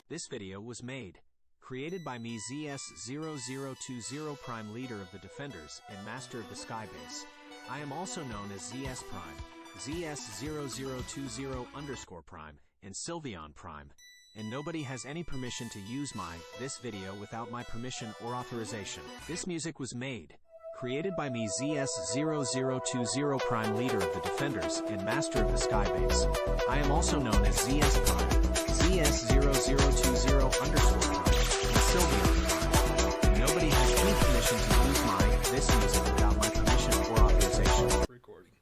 This video was made, created by me ZS0020 Prime, leader of the Defenders and master of the Skybase. I am also known as ZS Prime, ZS0020_Prime, and Sylveon Prime, and nobody has any permission to use this video without my permission or authorization. This music was made, created by me ZS0020 Prime, leader of the Defenders and master of the Skybase. I am also known as ZS Prime, ZS0020_Prime, and Sylveon Prime. Nobody has any permission to use this music without my permission or authorization. Recording.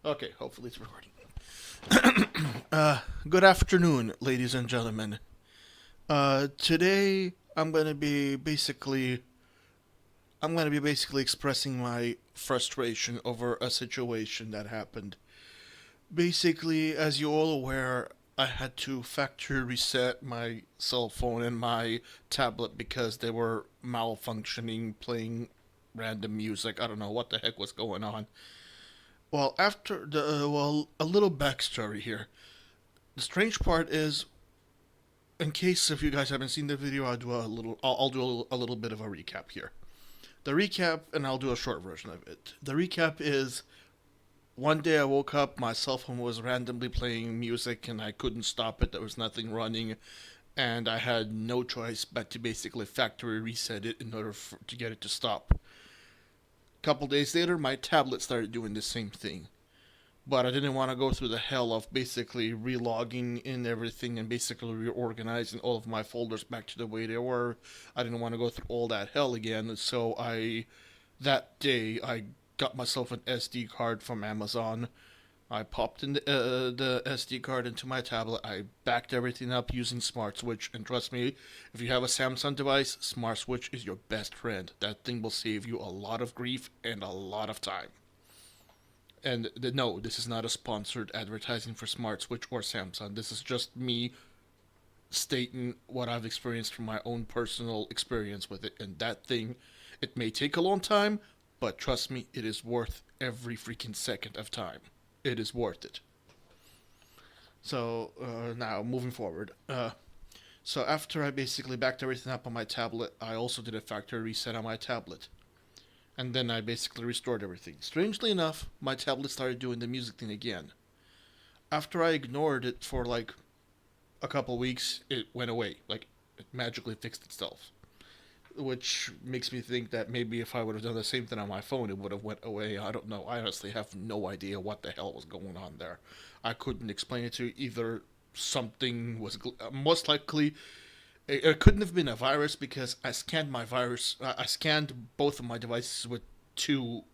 Okay, hopefully it's recording. Good afternoon, ladies and gentlemen. Today I'm going to be basically expressing my frustration over a situation that happened. Basically, as you're all aware, I had to factory reset my cell phone and my tablet because they were malfunctioning, playing random music. I don't know what the heck was going on. Well, a little backstory here. The strange part is, in case if you guys haven't seen the video, I'll do a little bit of a recap here. The recap, and I'll do a short version of it. The recap is, one day I woke up, my cell phone was randomly playing music and I couldn't stop it, there was nothing running, and I had no choice but to basically factory reset it in order to get it to stop. A couple days later, my tablet started doing the same thing. But I didn't want to go through the hell of basically relogging in everything and basically reorganizing all of my folders back to the way they were. I didn't want to go through all that hell again, so that day I got myself an SD card from Amazon. I popped in the SD card into my tablet. I backed everything up using Smart Switch, and trust me, if you have a Samsung device, Smart Switch is your best friend. That thing will save you a lot of grief and a lot of time. And no, this is not a sponsored advertising for Smart Switch or Samsung. This is just me stating what I've experienced from my own personal experience with it. And that thing, it may take a long time, but trust me, it is worth every freaking second of time. It is worth it. So, now, moving forward. So after I basically backed everything up on my tablet, I also did a factory reset on my tablet. And then I basically restored everything. Strangely enough, my tablet started doing the music thing again. After I ignored it for like a couple weeks, it went away. Like, it magically fixed itself. Which makes me think that maybe if I would have done the same thing on my phone, it would have went away. I don't know. I honestly have no idea what the hell was going on there. I couldn't explain it to you. Either something was most likely. It couldn't have been a virus because I scanned I scanned both of my devices with two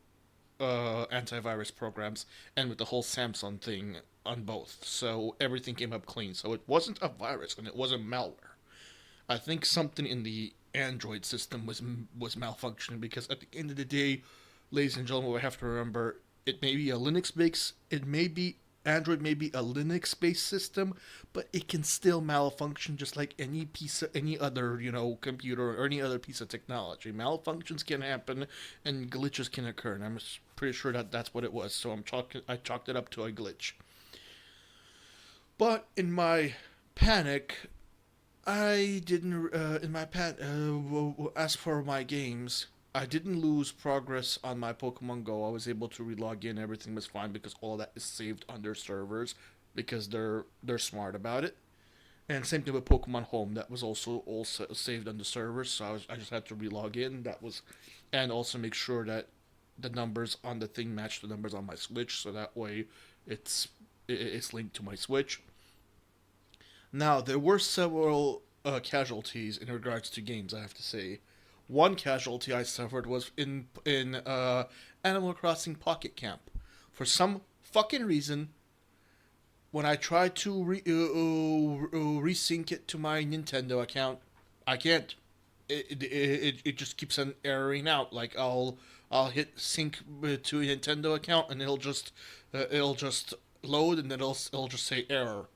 antivirus programs and with the whole Samsung thing on both. So everything came up clean. So it wasn't a virus and it wasn't malware. I think something in the Android system was malfunctioning because at the end of the day, ladies and gentlemen, we have to remember it may be a Linux-based, Android may be a Linux-based system, but it can still malfunction just like any other, computer or any other piece of technology. Malfunctions can happen and glitches can occur, and I'm pretty sure that that's what it was. So I chalked it up to a glitch. But in my panic, I didn't. As for my games, I didn't lose progress on my Pokemon Go. I was able to relog in. Everything was fine because all that is saved on their servers because they're smart about it. And same thing with Pokemon Home. That was also saved on the servers. So I just had to relog in. And also make sure that the numbers on the thing match the numbers on my Switch. So that way it's linked to my Switch. Now there were several casualties in regards to games. I have to say. One casualty I suffered was in Animal Crossing Pocket Camp. For some fucking reason, when I tried to resync it to my Nintendo account, I can't. It just keeps on erroring out. Like I'll hit sync to a Nintendo account and it'll just load and then it'll just say error.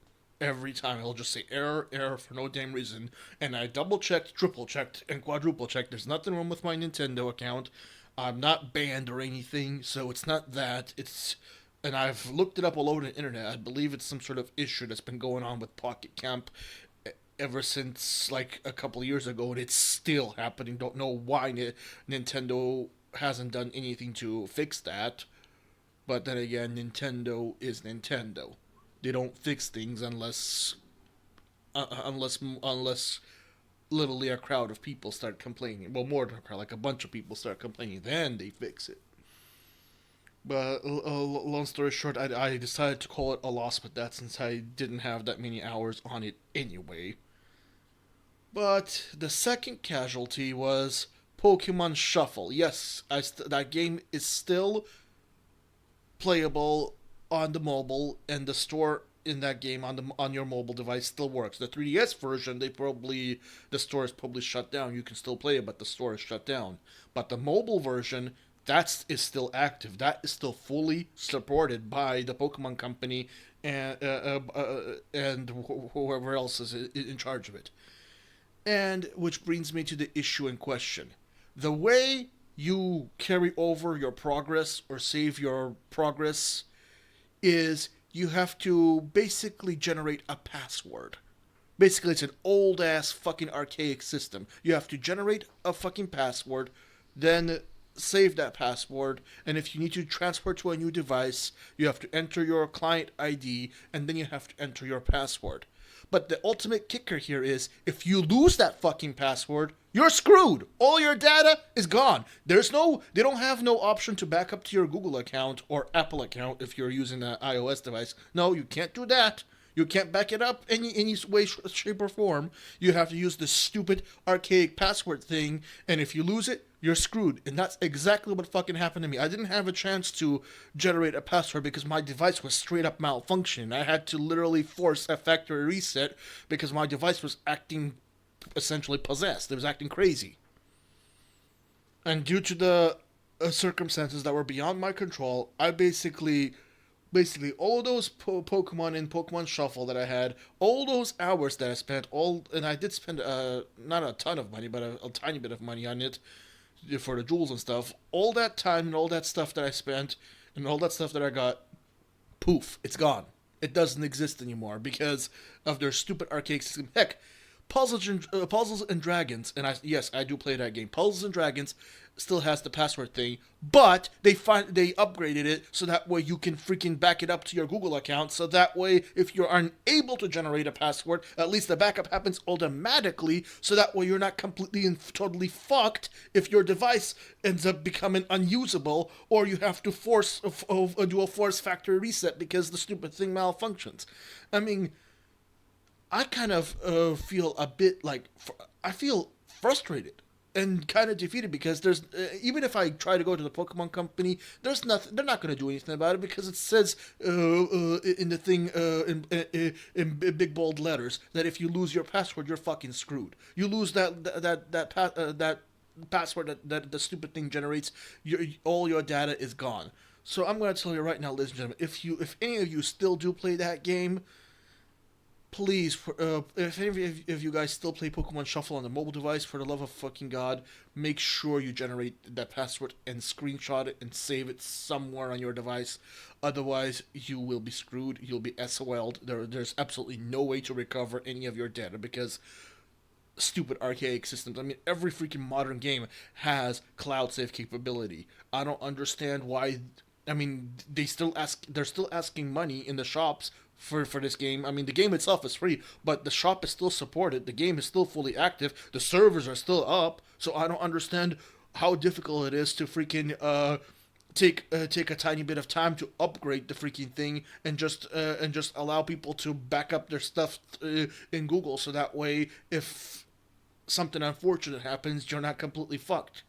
Every time it'll just say error for no damn reason. And I double checked, triple checked, and quadruple checked. There's nothing wrong with my Nintendo account. I'm not banned or anything, so it's not that. It's and I've looked it up all over the internet. I believe it's some sort of issue that's been going on with Pocket Camp ever since like a couple of years ago, and it's still happening. Don't know why Nintendo hasn't done anything to fix that. But then again, Nintendo is Nintendo. They don't fix things unless literally a crowd of people start complaining. Well, more than a crowd, like a bunch of people start complaining, then they fix it. But long story short, I decided to call it a loss with that since I didn't have that many hours on it anyway. But the second casualty was Pokemon Shuffle. Yes, that game is still playable on the mobile, and the store in that game on your mobile device still works. The 3DS version, the store is probably shut down. You can still play it, but the store is shut down. But the mobile version, that is still active. That is still fully supported by the Pokemon Company and whoever else is in charge of it. And which brings me to the issue in question. The way you carry over your progress or save your progress is you have to basically generate a password. Basically, it's an old ass fucking archaic system. You have to generate a fucking password, then save that password, and if you need to transfer to a new device, you have to enter your client ID, and then you have to enter your password. But the ultimate kicker here is if you lose that fucking password, you're screwed. All your data is gone. They don't have no option to back up to your Google account or Apple account if you're using an iOS device. No, you can't do that. You can't back it up any way, shape, or form. You have to use this stupid archaic password thing, and if you lose it, you're screwed. And that's exactly what fucking happened to me. I didn't have a chance to generate a password because my device was straight up malfunctioning. I had to literally force a factory reset because my device was acting essentially possessed. It was acting crazy. And due to the circumstances that were beyond my control, I basically all those Pokemon in Pokemon Shuffle that I had, all those hours that I spent, and I did spend not a ton of money, but a tiny bit of money on it for the jewels and stuff. All that time and all that stuff that I spent and all that stuff that I got, poof, it's gone. It doesn't exist anymore because of their stupid archaic system. Heck, Puzzles and Dragons, and yes, I do play that game. Puzzles and Dragons still has the password thing, but they upgraded it so that way you can freaking back it up to your Google account. So that way, if you're unable to generate a password, at least the backup happens automatically. So that way, you're not completely and totally fucked if your device ends up becoming unusable, or you have to do a force factory reset because the stupid thing malfunctions. I mean, I kind of feel a bit like I feel frustrated and kind of defeated because there's even if I try to go to the Pokemon Company, there's nothing. They're not going to do anything about it because it says in the thing in big bold letters that if you lose your password, you're fucking screwed. You lose that password that the stupid thing generates, all your data is gone. So I'm going to tell you right now, ladies and gentlemen, if any of you still do play that game, please, if any of you guys still play Pokemon Shuffle on the mobile device, for the love of fucking God, make sure you generate that password and screenshot it and save it somewhere on your device. Otherwise, you will be screwed. You'll be SOL'd. There's absolutely no way to recover any of your data because stupid archaic systems. I mean, every freaking modern game has cloud save capability. I don't understand why. I mean, they're still asking money in the shops for this game. I mean, the game itself is free, but the shop is still supported. The game is still fully active. The servers are still up. So I don't understand how difficult it is to freaking take a tiny bit of time to upgrade the freaking thing and just allow people to back up their stuff in Google, so that way if something unfortunate happens, you're not completely fucked.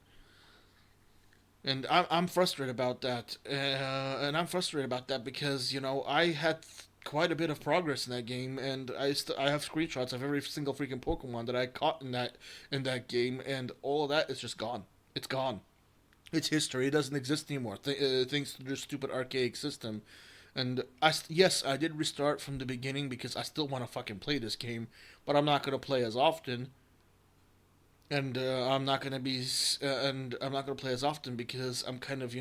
And I'm frustrated about that, and I'm frustrated about that because I had quite a bit of progress in that game, and I have screenshots of every single freaking Pokemon that I caught in that game, and all of that is just gone. It's gone. It's history. It doesn't exist anymore. Thanks to their stupid archaic system. And yes, I did restart from the beginning because I still want to fucking play this game, but I'm not gonna play as often. And I'm not gonna play as often because I'm kind of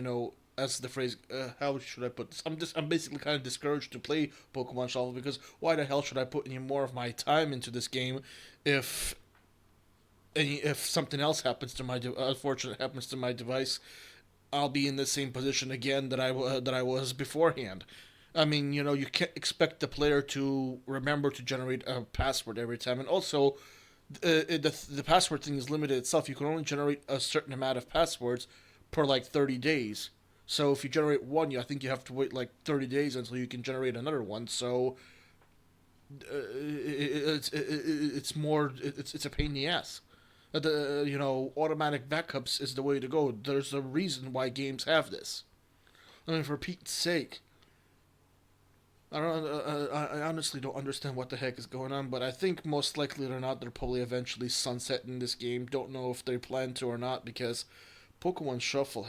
as the phrase, how should I put this? I'm basically kind of discouraged to play Pokemon Shuffle because why the hell should I put any more of my time into this game if if something else happens to my unfortunate happens to my device, I'll be in the same position again that I was beforehand. I mean, you can't expect the player to remember to generate a password every time, and also the password thing is limited itself. You can only generate a certain amount of passwords per like 30 days. So if you generate one, I think you have to wait like 30 days until you can generate another one. So it's a pain in the ass. Automatic backups is the way to go. There's a reason why games have this. I mean, for Pete's sake. I honestly don't understand what the heck is going on, but I think most likely or not, they're probably eventually sunsetting this game. Don't know if they plan to or not, because Pokemon Shuffle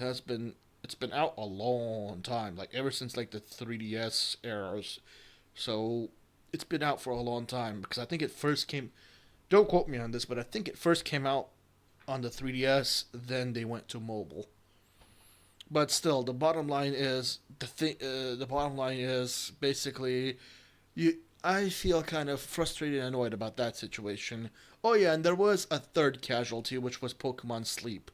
it's been out a long time, like ever since like the 3DS eras. So it's been out for a long time, because I think it first came. Don't quote me on this, but I think it first came out on the 3DS, then they went to mobile. But still, the bottom line is the bottom line is basically, I feel kind of frustrated and annoyed about that situation. Oh yeah, and there was a third casualty, which was Pokemon Sleep,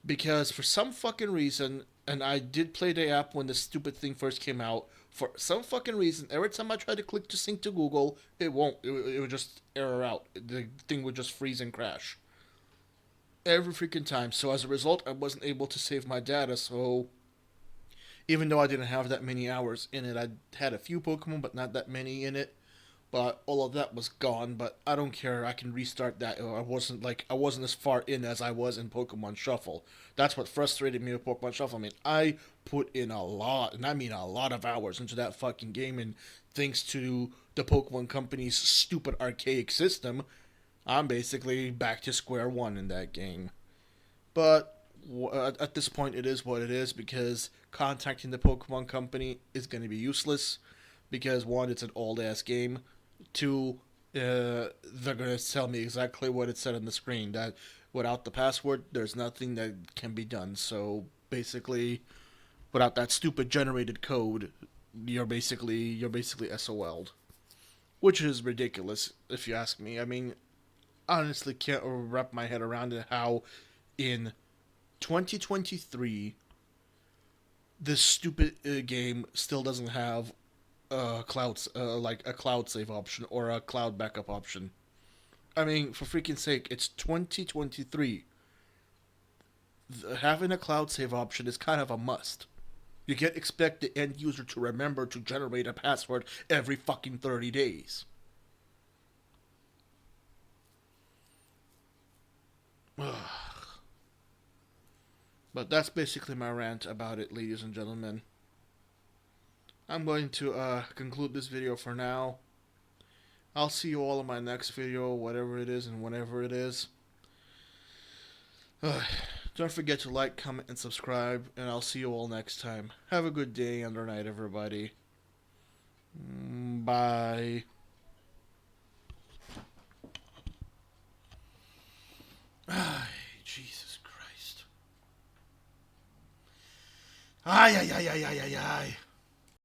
because for some fucking reason, and I did play the app when this stupid thing first came out. For some fucking reason, every time I try to click to sync to Google, it won't. It would just error out. The thing would just freeze and crash every freaking time. So as a result, I wasn't able to save my data. So even though I didn't have that many hours in it, I had a few Pokemon, but not that many in it. But all of that was gone. But I don't care. I can restart that. I wasn't as far in as I was in Pokemon Shuffle. That's what frustrated me with Pokemon Shuffle. I mean, I put in a lot, and I mean a lot of hours into that fucking game, and thanks to the Pokemon Company's stupid archaic system, I'm basically back to square one in that game. But at this point, it is what it is, because contacting the Pokemon Company is going to be useless. Because one, it's an old ass game. Two, they're going to tell me exactly what it said on the screen. That without the password, there's nothing that can be done. So basically, without that stupid generated code, you're basically SOL'd. Which is ridiculous, if you ask me. I mean, honestly can't wrap my head around it how in 2023 this stupid game still doesn't have like a cloud save option or a cloud backup option. I mean, for freaking sake, it's 2023. Having a cloud save option is kind of a must. You can't expect the end user to remember to generate a password every fucking 30 days. But that's basically my rant about it, ladies and gentlemen. I'm going to conclude this video for now. I'll see you all in my next video, whatever it is and whenever it is. Don't forget to like, comment, and subscribe, and I'll see you all next time. Have a good day and or night, everybody. Bye. Jesus Christ. Ay, ay, ay, ay, ay, ay, ay.